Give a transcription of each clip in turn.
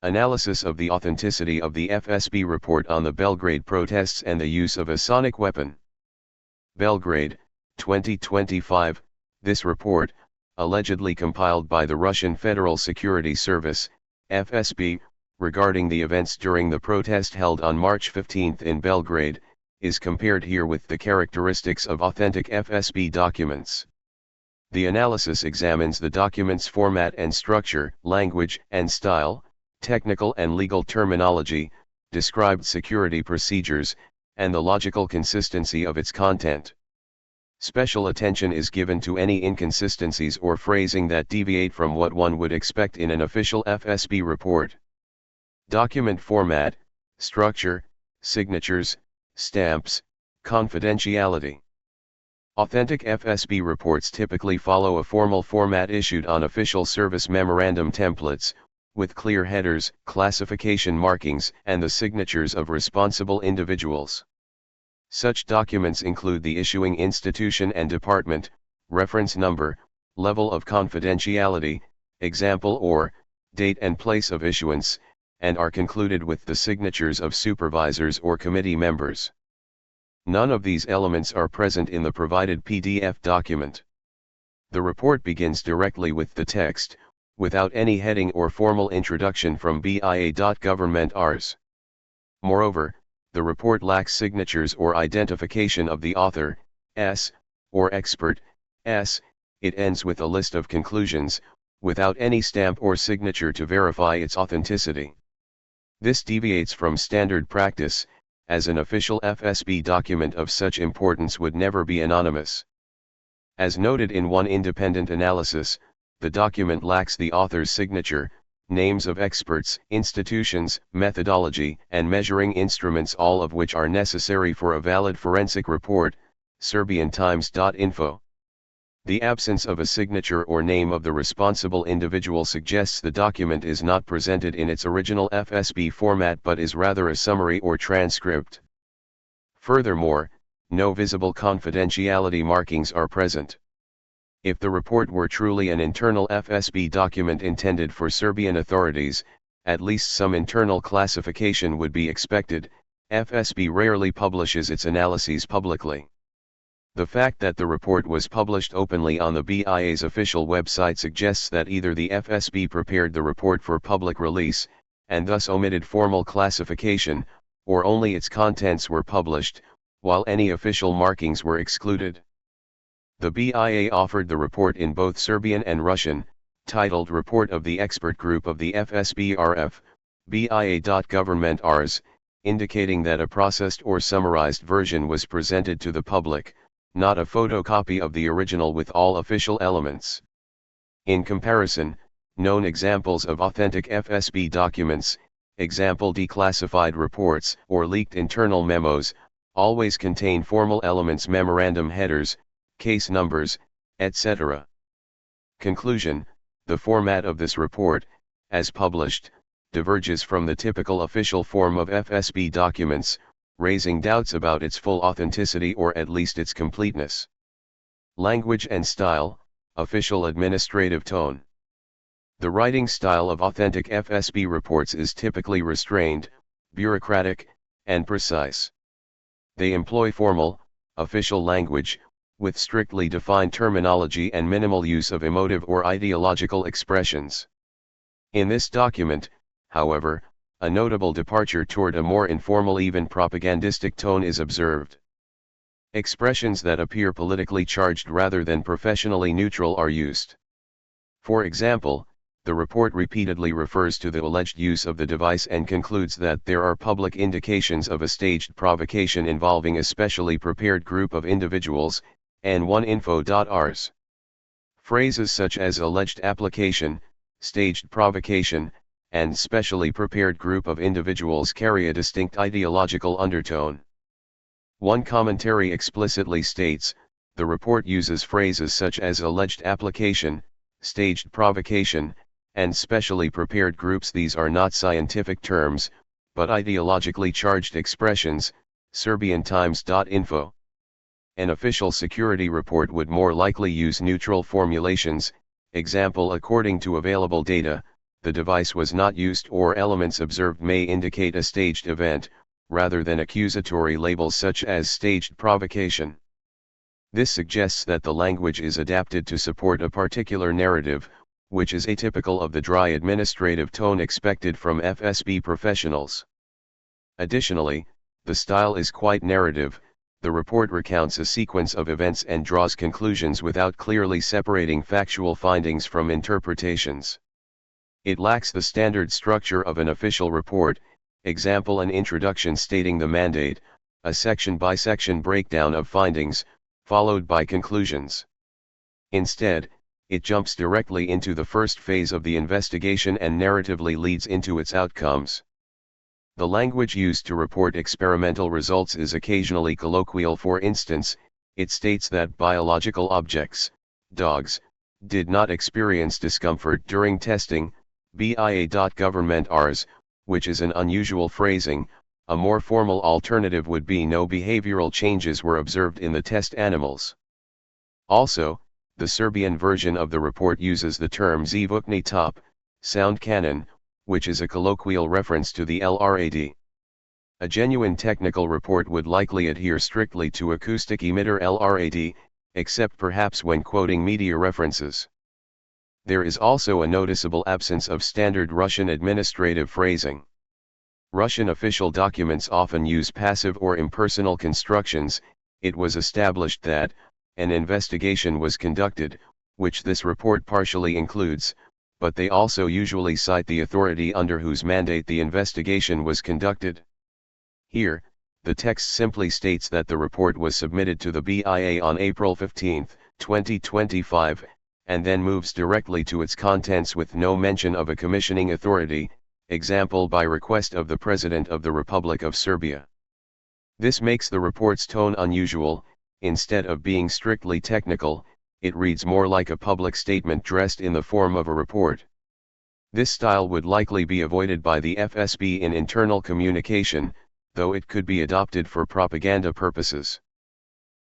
Analysis of the authenticity of the FSB report on the Belgrade protests and the use of a sonic weapon. Belgrade, 2025. This report, allegedly compiled by the Russian Federal Security Service, FSB, regarding the events during the protest held on March 15 in Belgrade, is compared here with the characteristics of authentic FSB documents. The analysis examines the document's format and structure, language and style, technical and legal terminology, described security procedures, and the logical consistency of its content. Special attention is given to any inconsistencies or phrasing that deviate from what one would expect in an official FSB report. Document format, structure, signatures, stamps, confidentiality. Authentic FSB reports typically follow a formal format issued on official service memorandum templates, with clear headers, classification markings, and the signatures of responsible individuals. Such documents include the issuing institution and department, reference number, level of confidentiality, example or, date and place of issuance, and are concluded with the signatures of supervisors or committee members. None of these elements are present in the provided PDF document. The report begins directly with the text, without any heading or formal introduction from BIA.government.rs. Moreover, the report lacks signatures or identification of the author, S, or expert, S. It ends with a list of conclusions, without any stamp or signature to verify its authenticity. This deviates from standard practice, as an official FSB document of such importance would never be anonymous. As noted in one independent analysis, the document lacks the author's signature, names of experts, institutions, methodology, and measuring instruments, all of which are necessary for a valid forensic report. SerbianTimes.info. The absence of a signature or name of the responsible individual suggests the document is not presented in its original FSB format but is rather a summary or transcript. Furthermore, no visible confidentiality markings are present. If the report were truly an internal FSB document intended for Serbian authorities, at least some internal classification would be expected. FSB rarely publishes its analyses publicly. The fact that the report was published openly on the BIA's official website suggests that either the FSB prepared the report for public release, and thus omitted formal classification, or only its contents were published, while any official markings were excluded. The BIA offered the report in both Serbian and Russian, titled Report of the Expert Group of the FSB RF, BIA.government.rs, indicating that a processed or summarized version was presented to the public, not a photocopy of the original with all official elements. In comparison, known examples of authentic FSB documents, example declassified reports or leaked internal memos, always contain formal elements, memorandum headers, case numbers, etc. Conclusion: the format of this report, as published, diverges from the typical official form of FSB documents, raising doubts about its full authenticity or at least its completeness. Language and style, official administrative tone. The writing style of authentic FSB reports is typically restrained, bureaucratic, and precise. They employ formal, official language, with strictly defined terminology and minimal use of emotive or ideological expressions. In this document, however, a notable departure toward a more informal, even propagandistic tone is observed. Expressions that appear politically charged rather than professionally neutral are used. For example, the report repeatedly refers to the alleged use of the device and concludes that there are public indications of a staged provocation involving a specially prepared group of individuals, N1info.rs. Phrases such as alleged application, staged provocation, and specially prepared group of individuals carry a distinct ideological undertone. One commentary explicitly states, the report uses phrases such as alleged application, staged provocation, and specially prepared groups. These are not scientific terms, but ideologically charged expressions. SerbianTimes.info. An official security report would more likely use neutral formulations, example according to available data, the device was not used or elements observed may indicate a staged event, rather than accusatory labels such as staged provocation. This suggests that the language is adapted to support a particular narrative, which is atypical of the dry administrative tone expected from FSB professionals. Additionally, the style is quite narrative. The report recounts a sequence of events and draws conclusions without clearly separating factual findings from interpretations. It lacks the standard structure of an official report, example an introduction stating the mandate, a section-by-section breakdown of findings, followed by conclusions. Instead, it jumps directly into the first phase of the investigation and narratively leads into its outcomes. The language used to report experimental results is occasionally colloquial. For instance, it states that biological objects, dogs, did not experience discomfort during testing, BIA.government-Rs, which is an unusual phrasing. A more formal alternative would be no behavioral changes were observed in the test animals. Also, the Serbian version of the report uses the term zvukni top, sound cannon, which is a colloquial reference to the LRAD. A genuine technical report would likely adhere strictly to acoustic emitter LRAD, except perhaps when quoting media references. There is also a noticeable absence of standard Russian administrative phrasing. Russian official documents often use passive or impersonal constructions. It was established that an investigation was conducted, which this report partially includes, but they also usually cite the authority under whose mandate the investigation was conducted. Here, the text simply states that the report was submitted to the BIA on April 15, 2025, and then moves directly to its contents with no mention of a commissioning authority, example by request of the President of the Republic of Serbia. This makes the report's tone unusual. Instead of being strictly technical, it reads more like a public statement dressed in the form of a report. This style would likely be avoided by the FSB in internal communication, though it could be adopted for propaganda purposes.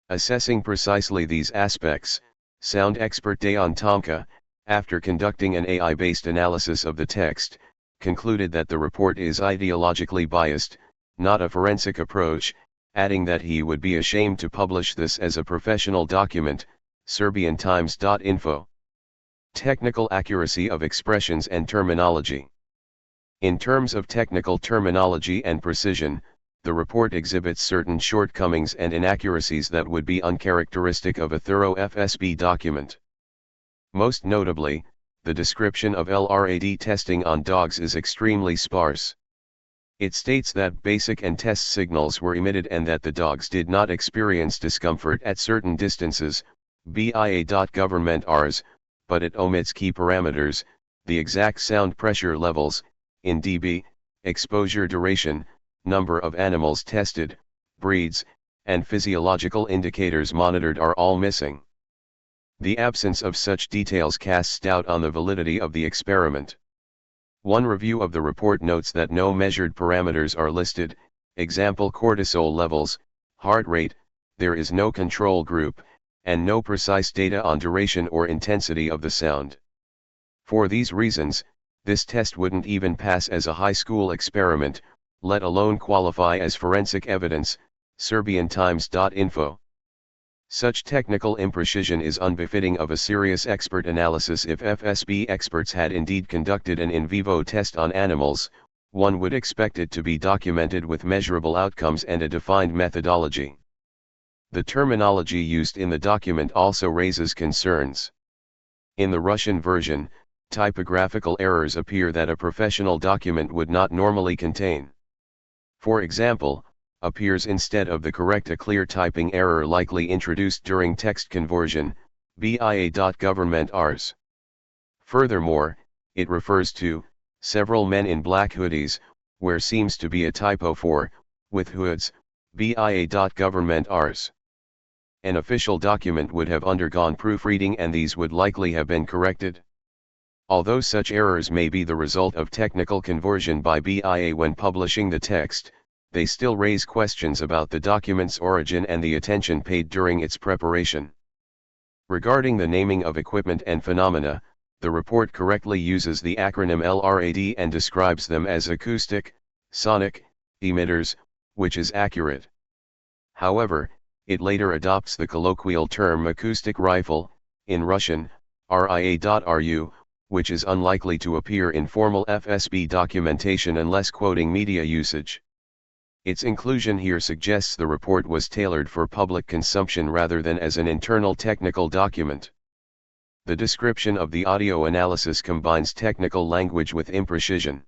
Assessing precisely these aspects, sound expert Dejan Tomka, after conducting an AI-based analysis of the text, concluded that the report is ideologically biased, not a forensic approach, adding that he would be ashamed to publish this as a professional document. SerbianTimes.info. Technical accuracy of expressions and terminology. In terms of technical terminology and precision, the report exhibits certain shortcomings and inaccuracies that would be uncharacteristic of a thorough FSB document. Most notably, the description of LRAD testing on dogs is extremely sparse. It states that basic and test signals were emitted and that the dogs did not experience discomfort at certain distances, BIA.government-Rs, but it omits key parameters, the exact sound pressure levels, in dB, exposure duration, number of animals tested, breeds, and physiological indicators monitored are all missing. The absence of such details casts doubt on the validity of the experiment. One review of the report notes that no measured parameters are listed, example cortisol levels, heart rate, there is no control group, and no precise data on duration or intensity of the sound. For these reasons, this test wouldn't even pass as a high school experiment, let alone qualify as forensic evidence. SerbianTimes.info. Such technical imprecision is unbefitting of a serious expert analysis. If FSB experts had indeed conducted an in vivo test on animals, one would expect it to be documented with measurable outcomes and a defined methodology. The terminology used in the document also raises concerns. In the Russian version, typographical errors appear that a professional document would not normally contain. For example, appears instead of the correct a clear typing error likely introduced during text conversion, BIA.government-Rs. Furthermore, it refers to several men in black hoodies, where seems to be a typo for with hoods, BIA.government-Rs. An official document would have undergone proofreading and these would likely have been corrected. Although such errors may be the result of technical conversion by BIA when publishing the text, they still raise questions about the document's origin and the attention paid during its preparation. Regarding the naming of equipment and phenomena, the report correctly uses the acronym LRAD and describes them as acoustic, sonic, emitters, which is accurate. However, it later adopts the colloquial term acoustic rifle, in Russian, RIA.RU, which is unlikely to appear in formal FSB documentation unless quoting media usage. Its inclusion here suggests the report was tailored for public consumption rather than as an internal technical document. The description of the audio analysis combines technical language with imprecision.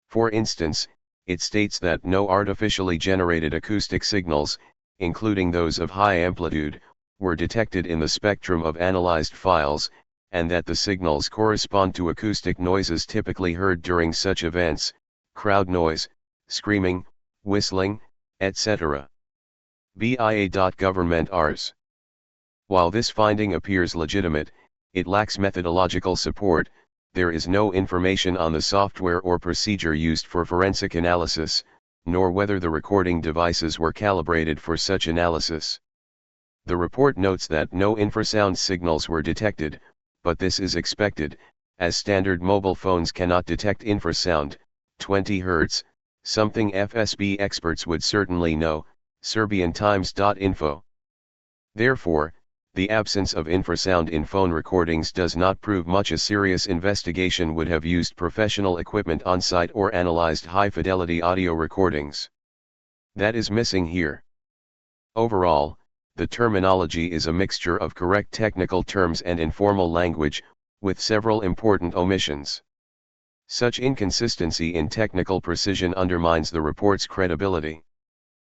For instance, it states that no artificially generated acoustic signals, including those of high amplitude, were detected in the spectrum of analyzed files, and that the signals correspond to acoustic noises typically heard during such events, crowd noise, screaming, whistling, etc. BIA.Government.Rs. While this finding appears legitimate, it lacks methodological support. There is no information on the software or procedure used for forensic analysis, nor whether the recording devices were calibrated for such analysis. The report notes that no infrasound signals were detected, but this is expected, as standard mobile phones cannot detect infrasound, 20 Hz, something FSB experts would certainly know, SerbianTimes.info. Therefore, the absence of infrasound in phone recordings does not prove much. A serious investigation would have used professional equipment on site or analyzed high-fidelity audio recordings. That is missing here. Overall, the terminology is a mixture of correct technical terms and informal language, with several important omissions. Such inconsistency in technical precision undermines the report's credibility.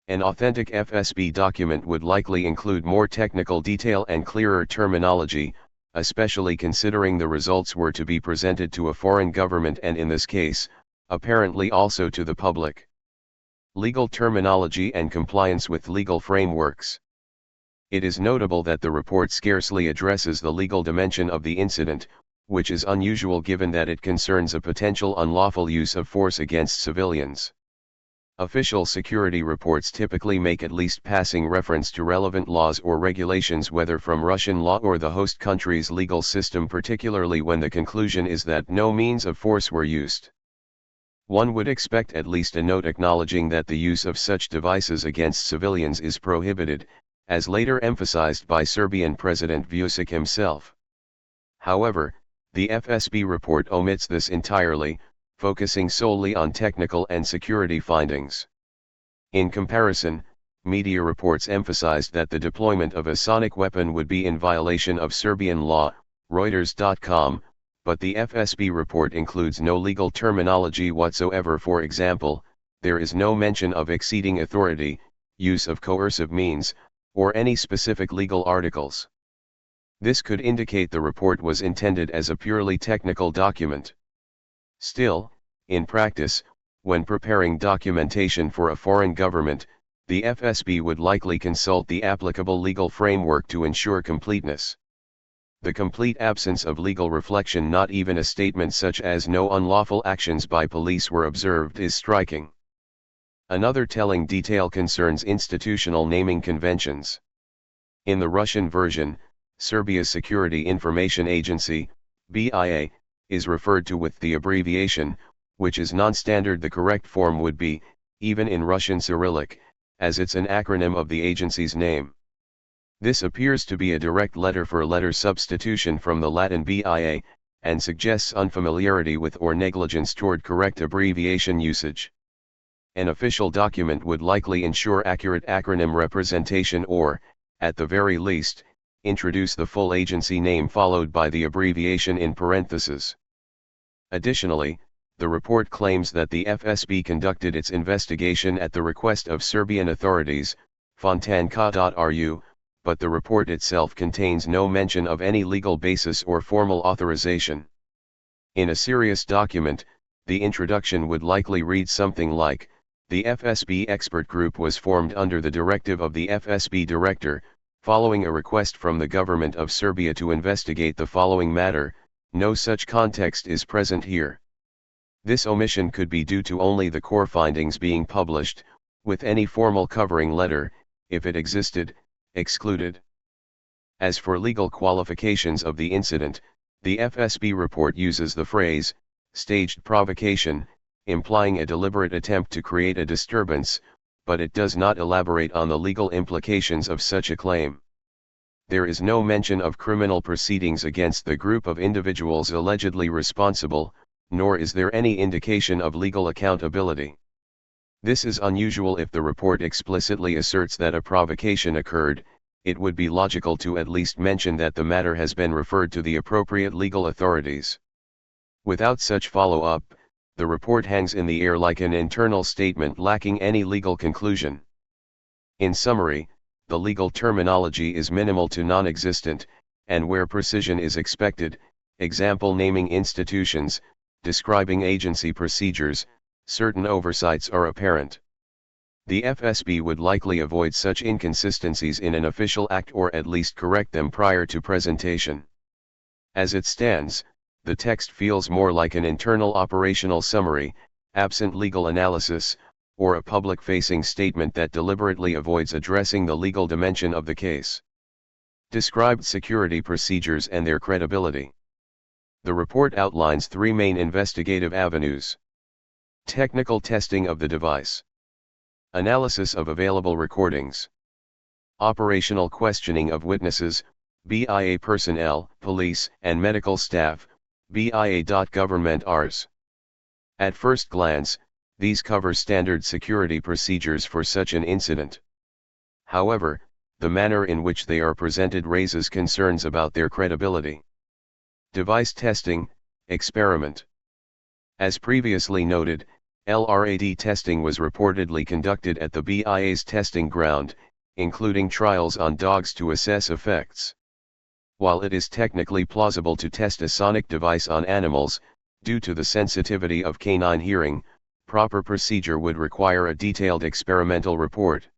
An authentic FSB document would likely include more technical detail and clearer terminology, especially considering the results were to be presented to a foreign government and in this case, apparently also to the public. Legal terminology and compliance with legal frameworks. It is notable that the report scarcely addresses the legal dimension of the incident, which is unusual given that it concerns a potential unlawful use of force against civilians. Official security reports typically make at least passing reference to relevant laws or regulations, whether from Russian law or the host country's legal system, particularly when the conclusion is that no means of force were used. One would expect at least a note acknowledging that the use of such devices against civilians is prohibited, as later emphasized by Serbian President Vučić himself. However, the FSB report omits this entirely, focusing solely on technical and security findings. In comparison, media reports emphasized that the deployment of a sonic weapon would be in violation of Serbian law, Reuters.com, but the FSB report includes no legal terminology whatsoever. For example, there is no mention of exceeding authority, use of coercive means, or any specific legal articles. This could indicate the report was intended as a purely technical document. Still, in practice, when preparing documentation for a foreign government, the FSB would likely consult the applicable legal framework to ensure completeness. The complete absence of legal reflection, not even a statement such as no unlawful actions by police were observed, is striking. Another telling detail concerns institutional naming conventions. In the Russian version, Serbia's Security Information Agency, BIA, is referred to with the abbreviation, which is non-standard. The correct form would be, even in Russian Cyrillic, as it's an acronym of the agency's name. This appears to be a direct letter-for-letter substitution from the Latin BIA, and suggests unfamiliarity with or negligence toward correct abbreviation usage. An official document would likely ensure accurate acronym representation or, at the very least, introduce the full agency name followed by the abbreviation in parentheses. Additionally, the report claims that the FSB conducted its investigation at the request of Serbian authorities, Fontanka.ru, but the report itself contains no mention of any legal basis or formal authorization. In a serious document, the introduction would likely read something like, "The FSB expert group was formed under the directive of the FSB director, following a request from the government of Serbia to investigate the following matter." No such context is present here. This omission could be due to only the core findings being published, with any formal covering letter, if it existed, excluded. As for legal qualifications of the incident, The FSB report uses the phrase, staged provocation, implying a deliberate attempt to create a disturbance, but it does not elaborate on the legal implications of such a claim. There is no mention of criminal proceedings against the group of individuals allegedly responsible, nor is there any indication of legal accountability. This is unusual. If the report explicitly asserts that a provocation occurred, it would be logical to at least mention that the matter has been referred to the appropriate legal authorities. Without such follow-up, the report hangs in the air like an internal statement lacking any legal conclusion. In summary, the legal terminology is minimal to non-existent, and where precision is expected, example naming institutions, describing agency procedures, certain oversights are apparent. The FSB would likely avoid such inconsistencies in an official act or at least correct them prior to presentation. As it stands, the text feels more like an internal operational summary, absent legal analysis, or a public-facing statement that deliberately avoids addressing the legal dimension of the case. Described security procedures and their credibility. The report outlines three main investigative avenues. Technical testing of the device. Analysis of available recordings. Operational questioning of witnesses, BIA personnel, police and medical staff, BIA. Government. At first glance, these cover standard security procedures for such an incident. However, the manner in which they are presented raises concerns about their credibility. Device testing, experiment. As previously noted, LRAD testing was reportedly conducted at the BIA's testing ground, including trials on dogs to assess effects. While it is technically plausible to test a sonic device on animals, due to the sensitivity of canine hearing, proper procedure would require a detailed experimental report.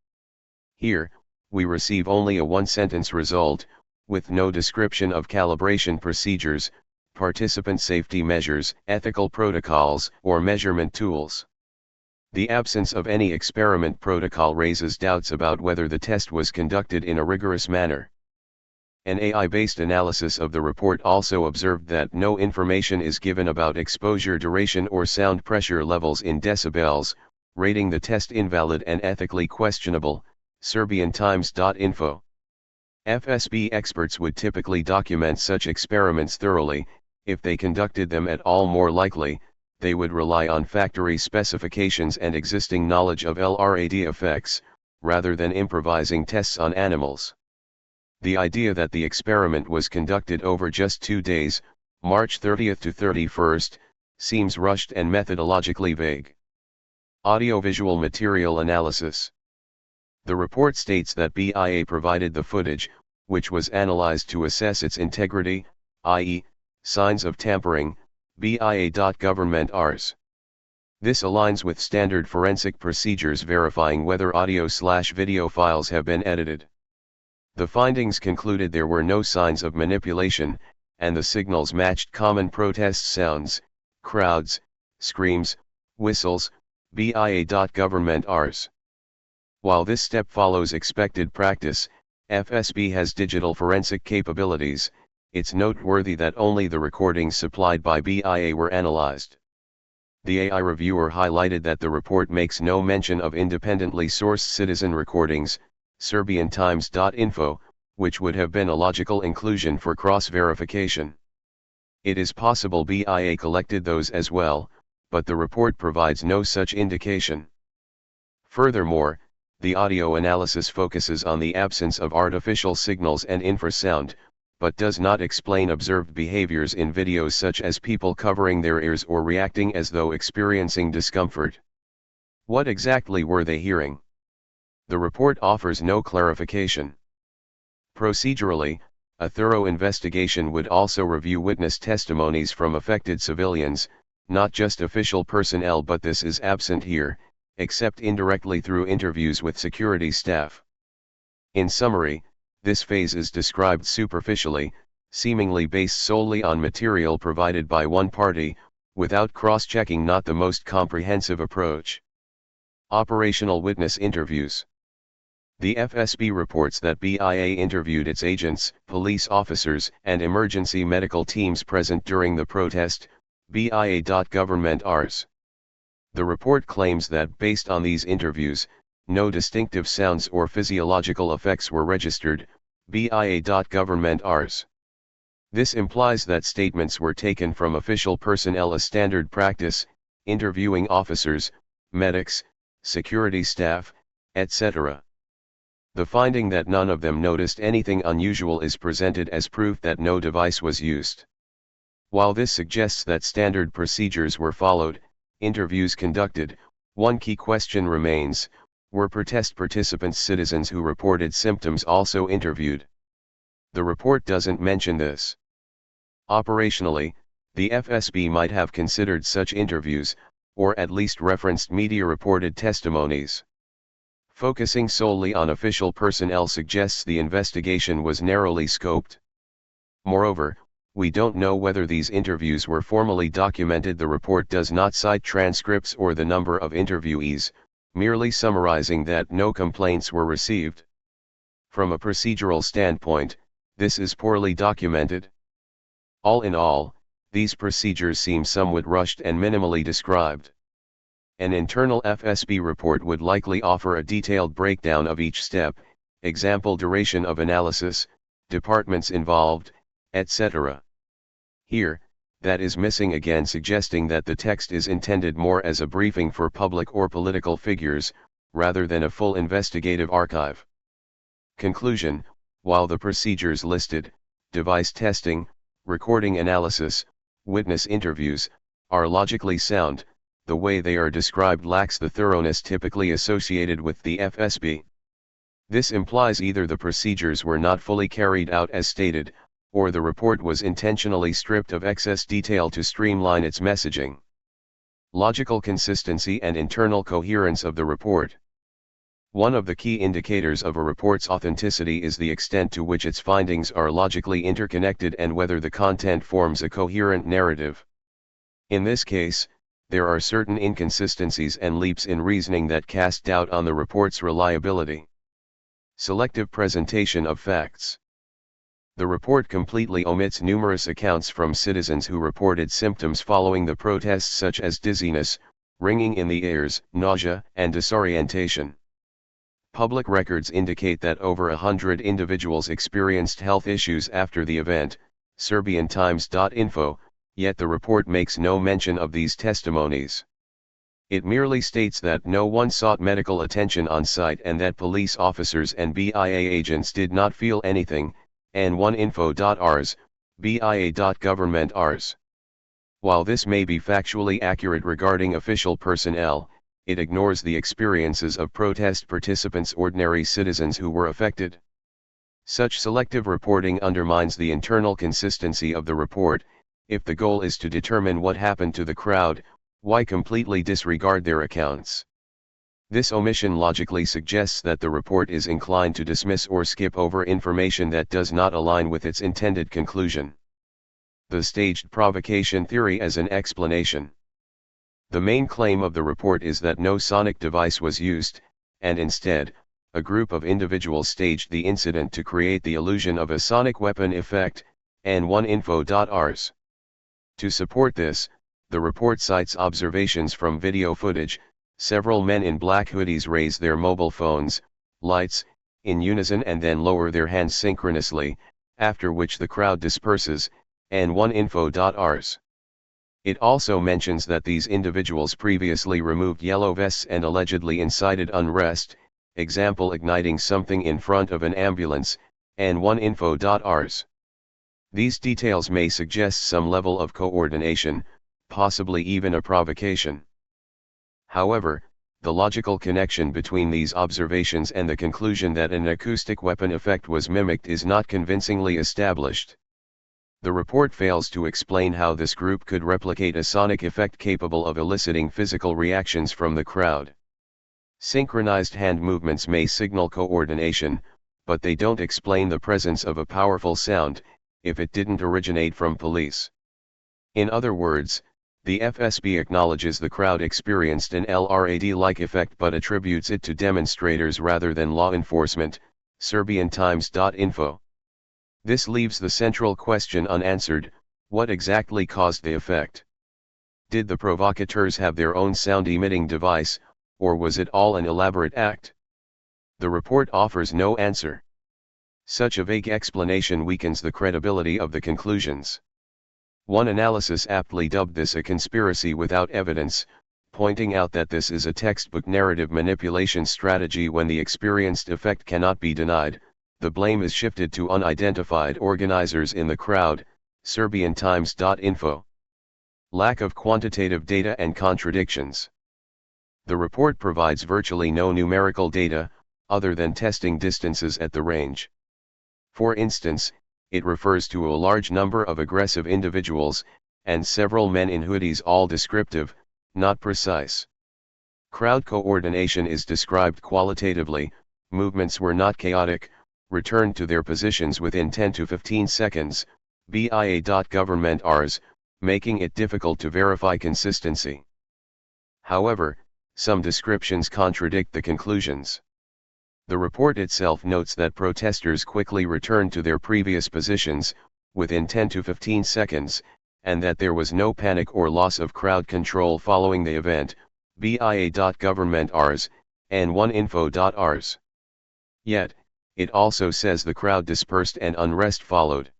Here, we receive only a one-sentence result, with no description of calibration procedures, participant safety measures, ethical protocols, or measurement tools. The absence of any experiment protocol raises doubts about whether the test was conducted in a rigorous manner. An AI-based analysis of the report also observed that no information is given about exposure duration or sound pressure levels in decibels, rating the test invalid and ethically questionable. SerbianTimes.info. FSB experts would typically document such experiments thoroughly. If they conducted them at all, more likely, they would rely on factory specifications and existing knowledge of LRAD effects, rather than improvising tests on animals. The idea that the experiment was conducted over just 2 days, March 30th to 31st, seems rushed and methodologically vague. Audiovisual material analysis. The report states that BIA provided the footage, which was analyzed to assess its integrity, i.e., signs of tampering, BIA. Government. This aligns with standard forensic procedures verifying whether audio/video files have been edited. The findings concluded there were no signs of manipulation, and the signals matched common protest sounds, crowds, screams, whistles, BIA. Government. While this step follows expected practice, FSB has digital forensic capabilities. It's noteworthy that only the recordings supplied by BIA were analyzed. The AI reviewer highlighted that the report makes no mention of independently sourced citizen recordings, SerbianTimes.info, which would have been a logical inclusion for cross-verification. It is possible BIA collected those as well, but the report provides no such indication. Furthermore, the audio analysis focuses on the absence of artificial signals and infrasound, but does not explain observed behaviors in videos such as people covering their ears or reacting as though experiencing discomfort. What exactly were they hearing? The report offers no clarification. Procedurally, a thorough investigation would also review witness testimonies from affected civilians, not just official personnel, but this is absent here, except indirectly through interviews with security staff. In summary, this phase is described superficially, seemingly based solely on material provided by one party, without cross-checking, not the most comprehensive approach. Operational witness interviews. The FSB reports that BIA interviewed its agents, police officers, and emergency medical teams present during the protest, BIA.government.rs. The report claims that based on these interviews, no distinctive sounds or physiological effects were registered, BIA.government.rs. This implies that statements were taken from official personnel, a standard practice, interviewing officers, medics, security staff, etc. The finding that none of them noticed anything unusual is presented as proof that no device was used. While this suggests that standard procedures were followed, interviews conducted, one key question remains: were protest participants citizens who reported symptoms also interviewed? The report doesn't mention this. Operationally, the FSB might have considered such interviews, or at least referenced media-reported testimonies. Focusing solely on official personnel suggests the investigation was narrowly scoped. Moreover, we don't know whether these interviews were formally documented. The report does not cite transcripts or the number of interviewees, merely summarizing that no complaints were received. From a procedural standpoint, this is poorly documented. All in all, these procedures seem somewhat rushed and minimally described. An internal FSB report would likely offer a detailed breakdown of each step, example duration of analysis, departments involved, etc. Here, that is missing again, suggesting that the text is intended more as a briefing for public or political figures, rather than a full investigative archive. Conclusion: while the procedures listed, device testing, recording analysis, witness interviews, are logically sound, the way they are described lacks the thoroughness typically associated with the FSB. This implies either the procedures were not fully carried out as stated, or the report was intentionally stripped of excess detail to streamline its messaging. Logical consistency and internal coherence of the report. One of the key indicators of a report's authenticity is the extent to which its findings are logically interconnected and whether the content forms a coherent narrative. In this case, there are certain inconsistencies and leaps in reasoning that cast doubt on the report's reliability. Selective presentation of facts. The report completely omits numerous accounts from citizens who reported symptoms following the protests, such as dizziness, ringing in the ears, nausea, and disorientation. Public records indicate that over 100 individuals experienced health issues after the event, SerbianTimes.info, yet the report makes no mention of these testimonies. It merely states that no one sought medical attention on site and that police officers and BIA agents did not feel anything, and oneinfo.rs, BIA.government.rs. While this may be factually accurate regarding official personnel, it ignores the experiences of protest participants, ordinary citizens who were affected. Such selective reporting undermines the internal consistency of the report. If the goal is to determine what happened to the crowd, why completely disregard their accounts? This omission logically suggests that the report is inclined to dismiss or skip over information that does not align with its intended conclusion. The staged provocation theory as an explanation. The main claim of the report is that no sonic device was used, and instead, a group of individuals staged the incident to create the illusion of a sonic weapon effect, and oneinfo.rs. To support this, the report cites observations from video footage. Several men in black hoodies raise their mobile phones, lights, in unison and then lower their hands synchronously, after which the crowd disperses, and oneinfo.rs. It also mentions that these individuals previously removed yellow vests and allegedly incited unrest, example igniting something in front of an ambulance, and oneinfo.rs. These details may suggest some level of coordination, possibly even a provocation. However, the logical connection between these observations and the conclusion that an acoustic weapon effect was mimicked is not convincingly established. The report fails to explain how this group could replicate a sonic effect capable of eliciting physical reactions from the crowd. Synchronized hand movements may signal coordination, but they don't explain the presence of a powerful sound, if it didn't originate from police. In other words, The FSB acknowledges the crowd experienced an LRAD-like effect but attributes it to demonstrators rather than law enforcement, SerbianTimes.info. This leaves the central question unanswered: what exactly caused the effect? Did the provocateurs have their own sound-emitting device, or was it all an elaborate act? The report offers no answer. Such a vague explanation weakens the credibility of the conclusions. One analysis aptly dubbed this a conspiracy without evidence, pointing out that this is a textbook narrative manipulation strategy. When the experienced effect cannot be denied, the blame is shifted to unidentified organizers in the crowd, SerbianTimes.info. Lack of quantitative data and contradictions. The report provides virtually no numerical data, other than testing distances at the range. For instance, it refers to a large number of aggressive individuals, and several men in hoodies, all descriptive, not precise. Crowd coordination is described qualitatively: movements were not chaotic, returned to their positions within 10 to 15 seconds, BIA.government.rs, making it difficult to verify consistency. However, some descriptions contradict the conclusions. The report itself notes that protesters quickly returned to their previous positions, within 10 to 15 seconds, and that there was no panic or loss of crowd control following the event, BIA.government.rs, and 1info.rs. Yet, it also says the crowd dispersed and unrest followed.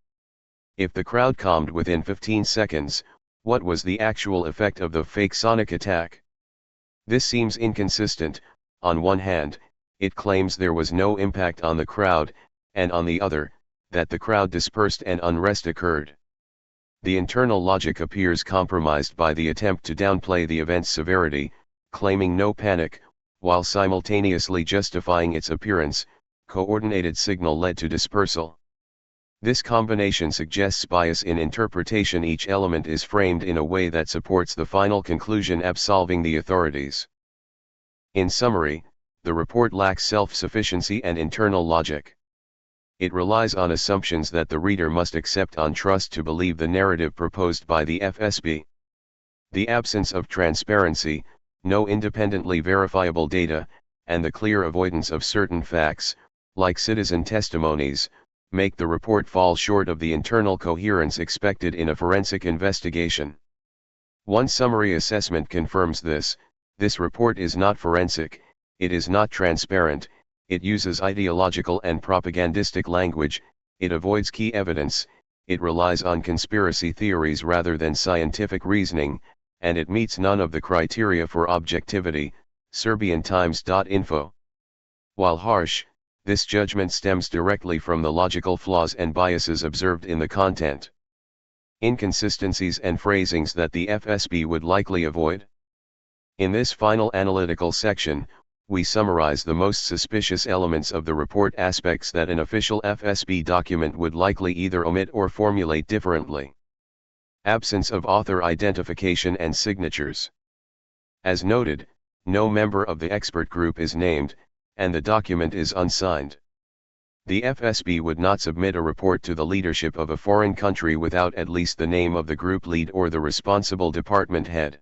If the crowd calmed within 15 seconds, what was the actual effect of the fake sonic attack? This seems inconsistent. On one hand, it claims there was no impact on the crowd, and on the other, that the crowd dispersed and unrest occurred. The internal logic appears compromised by the attempt to downplay the event's severity, claiming no panic, while simultaneously justifying its appearance. Coordinated signal led to dispersal. This combination suggests bias in interpretation. Each element is framed in a way that supports the final conclusion absolving the authorities. In summary, the report lacks self-sufficiency and internal logic. It relies on assumptions that the reader must accept on trust to believe the narrative proposed by the FSB. The absence of transparency, no independently verifiable data, and the clear avoidance of certain facts, like citizen testimonies, make the report fall short of the internal coherence expected in a forensic investigation. One summary assessment confirms this: this report is not forensic, it is not transparent, it uses ideological and propagandistic language, it avoids key evidence, it relies on conspiracy theories rather than scientific reasoning, and it meets none of the criteria for objectivity, SerbianTimes.info. While harsh, this judgment stems directly from the logical flaws and biases observed in the content. Inconsistencies and phrasings that the FSB would likely avoid. In this final analytical section, we summarize the most suspicious elements of the report, aspects that an official FSB document would likely either omit or formulate differently. Absence of author identification and signatures. As noted, no member of the expert group is named, and the document is unsigned. The FSB would not submit a report to the leadership of a foreign country without at least the name of the group lead or the responsible department head.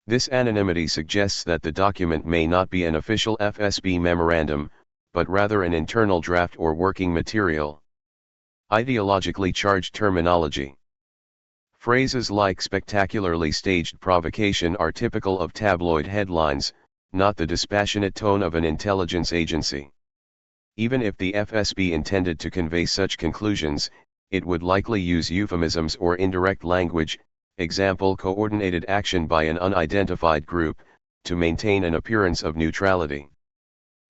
This anonymity suggests that the document may not be an official FSB memorandum, but rather an internal draft or working material. Ideologically charged terminology. Phrases like spectacularly staged provocation are typical of tabloid headlines, not the dispassionate tone of an intelligence agency. Even if the FSB intended to convey such conclusions, it would likely use euphemisms or indirect language, example coordinated action by an unidentified group, to maintain an appearance of neutrality.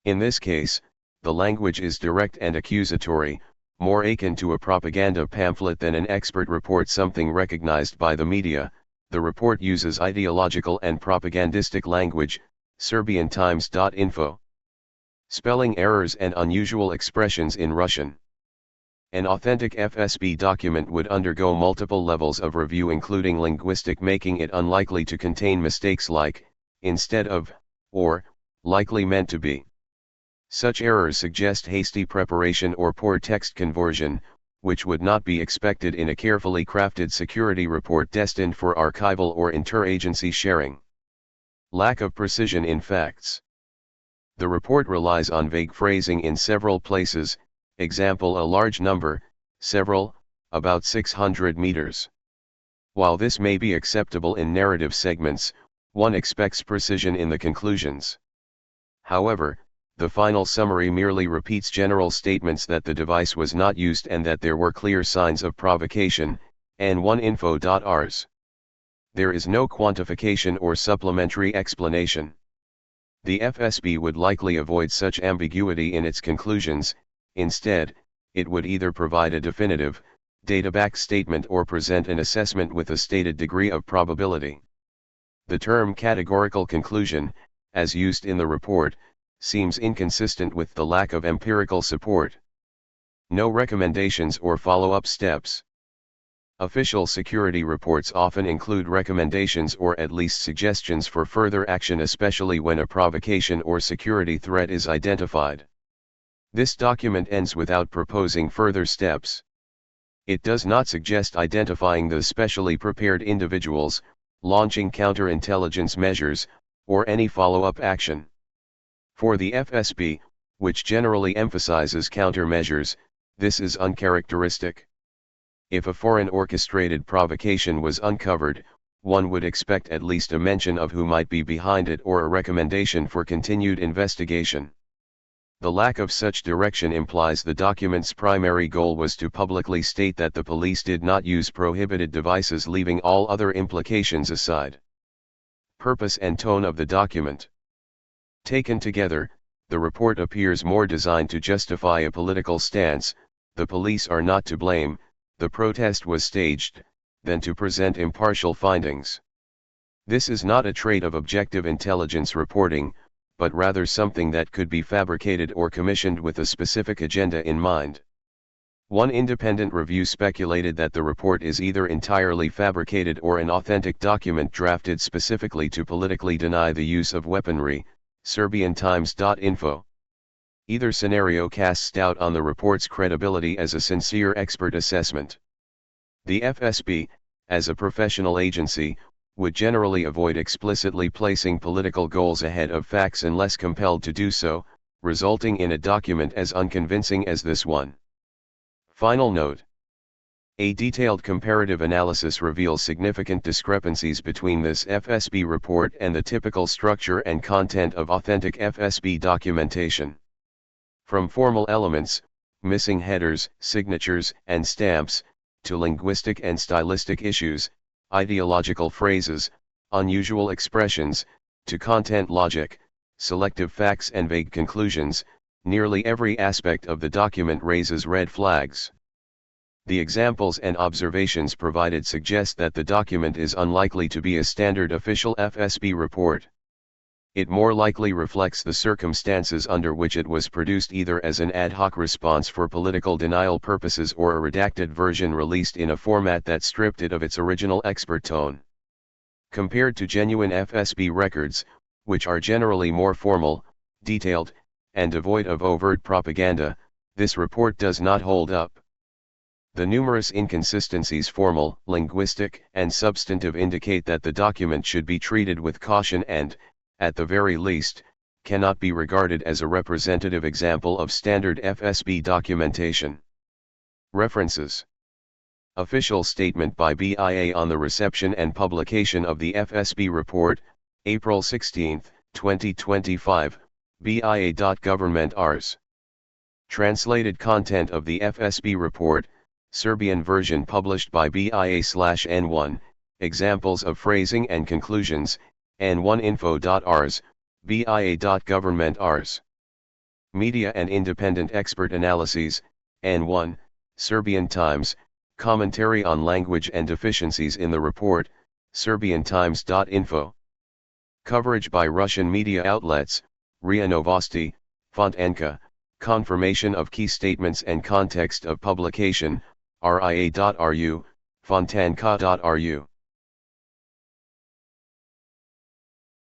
In this case, the language is direct and accusatory, more akin to a propaganda pamphlet than an expert report, something recognized by the media. The report uses ideological and propagandistic language, SerbianTimes.info. Spelling errors and unusual expressions in Russian. An authentic FSB document would undergo multiple levels of review, including linguistic, making it unlikely to contain mistakes like, instead of, or, likely meant to be. Such errors suggest hasty preparation or poor text conversion, which would not be expected in a carefully crafted security report destined for archival or interagency sharing. Lack of precision in facts. The report relies on vague phrasing in several places, example a large number, several, about 600 meters. While this may be acceptable in narrative segments, one expects precision in the conclusions. However, the final summary merely repeats general statements that the device was not used and that there were clear signs of provocation, N1info.rs. There is no quantification or supplementary explanation. The FSB would likely avoid such ambiguity in its conclusions. Instead, it would either provide a definitive, data-backed statement or present an assessment with a stated degree of probability. The term categorical conclusion, as used in the report, seems inconsistent with the lack of empirical support. No recommendations or follow-up steps. Official security reports often include recommendations or at least suggestions for further action, especially when a provocation or security threat is identified. This document ends without proposing further steps. It does not suggest identifying the specially prepared individuals, launching counterintelligence measures, or any follow-up action. For the FSB, which generally emphasizes countermeasures, this is uncharacteristic. If a foreign orchestrated provocation was uncovered, one would expect at least a mention of who might be behind it or a recommendation for continued investigation. The lack of such direction implies the document's primary goal was to publicly state that the police did not use prohibited devices, leaving all other implications aside. Purpose and tone of the document. Taken together, the report appears more designed to justify a political stance, the police are not to blame, the protest was staged, than to present impartial findings. This is not a trait of objective intelligence reporting, but rather something that could be fabricated or commissioned with a specific agenda in mind. One independent review speculated that the report is either entirely fabricated or an authentic document drafted specifically to politically deny the use of weaponry, SerbianTimes.info. Either scenario casts doubt on the report's credibility as a sincere expert assessment. The FSB, as a professional agency, would generally avoid explicitly placing political goals ahead of facts unless compelled to do so, resulting in a document as unconvincing as this one. Final note. A detailed comparative analysis reveals significant discrepancies between this FSB report and the typical structure and content of authentic FSB documentation. From formal elements, missing headers, signatures, and stamps, to linguistic and stylistic issues, ideological phrases, unusual expressions, to content logic, selective facts and vague conclusions, nearly every aspect of the document raises red flags. The examples and observations provided suggest that the document is unlikely to be a standard official FSB report. It more likely reflects the circumstances under which it was produced, either as an ad hoc response for political denial purposes or a redacted version released in a format that stripped it of its original expert tone. Compared to genuine FSB records, which are generally more formal, detailed, and devoid of overt propaganda, this report does not hold up. The numerous inconsistencies, formal, linguistic, and substantive, indicate that the document should be treated with caution and, at the very least, cannot be regarded as a representative example of standard FSB documentation. References. Official statement by BIA on the reception and publication of the FSB report, April 16, 2025, BIA.government.rs. Translated content of the FSB report, Serbian version published by BIA/N1, examples of phrasing and conclusions, N1info.rs, BIA.government.rs. Media and independent expert analyses, N1, Serbian Times, commentary on language and deficiencies in the report, SerbianTimes.info. Coverage by Russian media outlets, RIA Novosti, Fontanka, confirmation of key statements and context of publication, RIA.ru, Fontanka.ru.